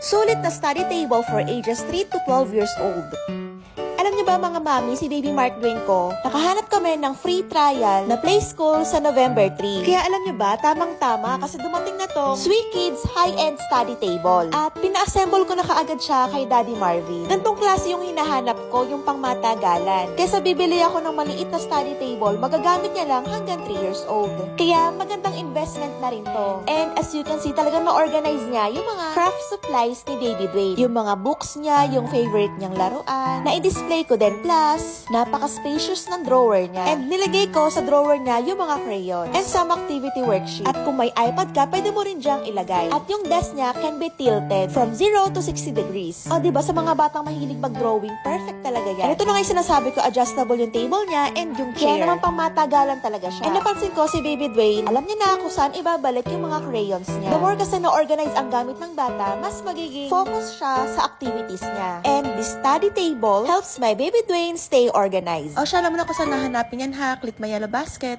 Sulit na study table for ages 3 to 12 years old. Alam niyo ba mga mami, si Baby Mark Dwayne ko, nakahanap kami ng free trial na play school sa November 3. Kaya alam niyo ba, tamang-tama kasi dumating na to Sweet Kids High-End Study Table. At pina-assemble ko na kaagad siya kay Daddy Marvin. Gantong klase yung hinahanap ko, yung pangmatagalan. Kesa bibili ako ng maliit na study table, magagamit niya lang hanggang 3 years old. Kaya magandang investment na rin to. And as you can see, talagang na-organize niya yung mga craft supplies ni Baby Dwayne. Yung mga books niya, yung favorite niyang laruan, na i-display ko din. Plus, napaka-spacious ng drawer niya. And nilagay ko sa drawer niya yung mga crayons and some activity worksheet. At kung may iPad ka, pwede mo rin diyang ilagay. At yung desk niya can be tilted from 0 to 60 degrees. O diba, sa mga batang mahilig mag-drawing, perfect talaga yan. And ito na nga yung sinasabi ko, adjustable yung table niya and yung chair. Kaya naman pang matagalan talaga siya. And napansin ko si Baby Dwayne, alam niya na kung saan ibabalik yung mga crayons niya. The more kasi na-organize ang gamit ng bata, mas magiging focus siya sa activities niya. And this study table helps my Baby Dwayne stay organized. O siya, alam mo na kung saan nahanapin yan ha. Click my yellow basket.